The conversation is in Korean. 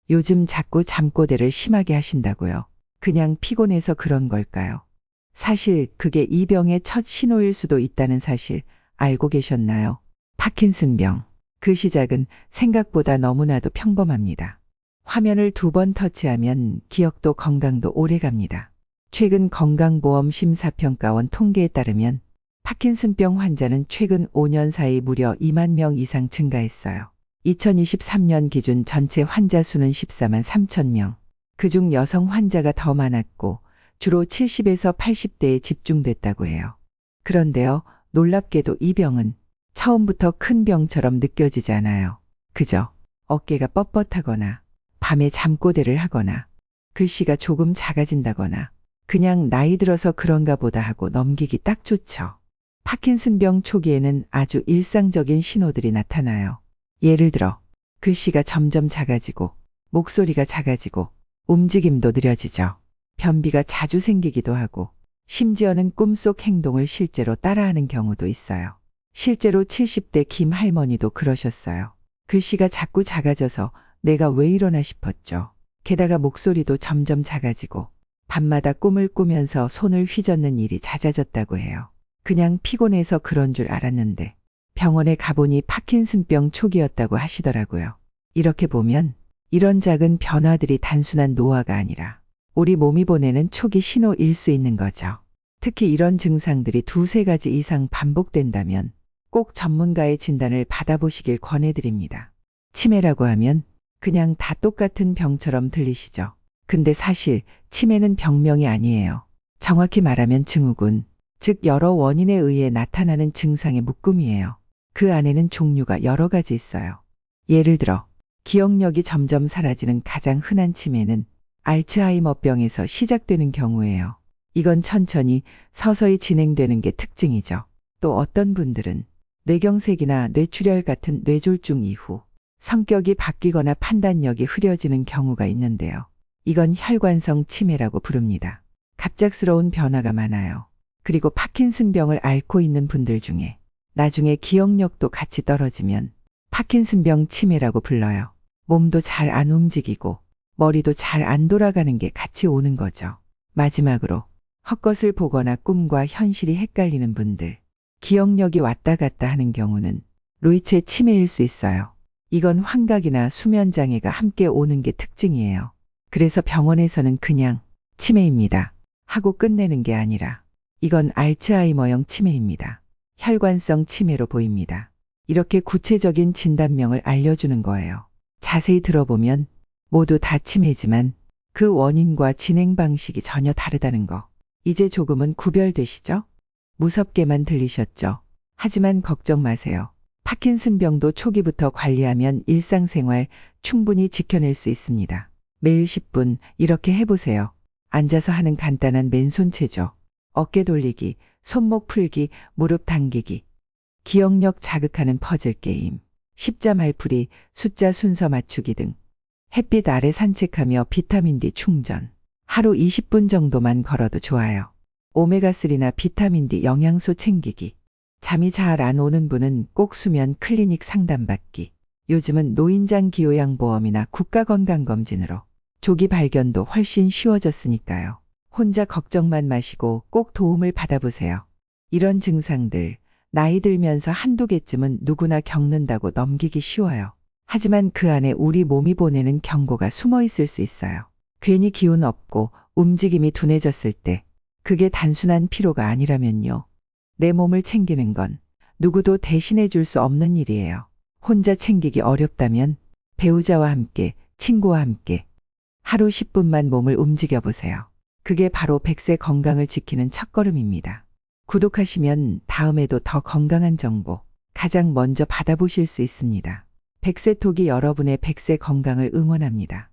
요즘 자꾸 잠꼬대를 심하게 하신다고요. 그냥 피곤해서 그런 걸까요? 사실 그게 이 병의 첫 신호일 수도 있다는 사실 알고 계셨나요? 파킨슨병. 그 시작은 생각보다 너무나도 평범합니다. 화면을 2번 터치하면 기억도 건강도 오래 갑니다. 최근 건강보험심사평가원 통계에 따르면 파킨슨병 환자는 최근 5년 사이 무려 2만 명 이상 증가했어요. 2023년 기준 전체 환자 수는 14만 3천 명. 그중 여성 환자가 더 많았고 주로 70에서 80대에 집중됐다고 해요. 그런데요, 놀랍게도 이 병은 처음부터 큰 병처럼 느껴지지 않아요. 그저 어깨가 뻣뻣하거나 밤에 잠꼬대를 하거나 글씨가 조금 작아진다거나 그냥 나이 들어서 그런가 보다 하고 넘기기 딱 좋죠. 파킨슨병 초기에는 아주 일상적인 신호들이 나타나요. 예를 들어 글씨가 점점 작아지고 목소리가 작아지고 움직임도 느려지죠. 변비가 자주 생기기도 하고 심지어는 꿈속 행동을 실제로 따라하는 경우도 있어요. 실제로 70대 김 할머니도 그러셨어요. 글씨가 자꾸 작아져서 내가 왜 이러나 싶었죠. 게다가 목소리도 점점 작아지고 밤마다 꿈을 꾸면서 손을 휘젓는 일이 잦아졌다고 해요. 그냥 피곤해서 그런 줄 알았는데 병원에 가보니 파킨슨병 초기였다고 하시더라고요. 이렇게 보면 이런 작은 변화들이 단순한 노화가 아니라 우리 몸이 보내는 초기 신호일 수 있는 거죠. 특히 이런 증상들이 2-3가지 이상 반복된다면 꼭 전문가의 진단을 받아보시길 권해드립니다. 치매라고 하면 그냥 다 똑같은 병처럼 들리시죠. 근데 사실 치매는 병명이 아니에요. 정확히 말하면 증후군, 즉 여러 원인에 의해 나타나는 증상의 묶음이에요. 그 안에는 종류가 여러 가지 있어요. 예를 들어 기억력이 점점 사라지는 가장 흔한 치매는 알츠하이머병에서 시작되는 경우예요. 이건 천천히 서서히 진행되는 게 특징이죠. 또 어떤 분들은 뇌경색이나 뇌출혈 같은 뇌졸중 이후 성격이 바뀌거나 판단력이 흐려지는 경우가 있는데요. 이건 혈관성 치매라고 부릅니다. 갑작스러운 변화가 많아요. 그리고 파킨슨병을 앓고 있는 분들 중에 나중에 기억력도 같이 떨어지면 파킨슨병 치매라고 불러요. 몸도 잘 안 움직이고 머리도 잘 안 돌아가는 게 같이 오는 거죠. 마지막으로 헛것을 보거나 꿈과 현실이 헷갈리는 분들, 기억력이 왔다 갔다 하는 경우는 루이체 치매일 수 있어요. 이건 환각이나 수면장애가 함께 오는 게 특징이에요. 그래서 병원에서는 그냥 치매입니다 하고 끝내는 게 아니라 이건 알츠하이머형 치매입니다. 혈관성 치매로 보입니다. 이렇게 구체적인 진단명을 알려주는 거예요. 자세히 들어보면 모두 다 치매지만 그 원인과 진행 방식이 전혀 다르다는 거. 이제 조금은 구별되시죠? 무섭게만 들리셨죠? 하지만 걱정 마세요. 파킨슨병도 초기부터 관리하면 일상생활 충분히 지켜낼 수 있습니다. 매일 10분 이렇게 해보세요. 앉아서 하는 간단한 맨손 체조, 어깨 돌리기, 손목 풀기, 무릎 당기기, 기억력 자극하는 퍼즐 게임, 십자 말풀이, 숫자 순서 맞추기 등 햇빛 아래 산책하며 비타민 D 충전. 하루 20분 정도만 걸어도 좋아요. 오메가3나 비타민 D 영양소 챙기기. 잠이 잘 안 오는 분은 꼭 수면 클리닉 상담받기. 요즘은 노인장 기요양보험이나 국가건강검진으로 조기 발견도 훨씬 쉬워졌으니까요. 혼자 걱정만 마시고 꼭 도움을 받아보세요. 이런 증상들 나이 들면서 한두 개쯤은 누구나 겪는다고 넘기기 쉬워요. 하지만 그 안에 우리 몸이 보내는 경고가 숨어 있을 수 있어요. 괜히 기운 없고 움직임이 둔해졌을 때 그게 단순한 피로가 아니라면요. 내 몸을 챙기는 건 누구도 대신해 줄 수 없는 일이에요. 혼자 챙기기 어렵다면 배우자와 함께, 친구와 함께 하루 10분만 몸을 움직여 보세요. 그게 바로 100세 건강을 지키는 첫걸음입니다. 구독하시면 다음에도 더 건강한 정보 가장 먼저 받아보실 수 있습니다. 100세 톡이 여러분의 100세 건강을 응원합니다.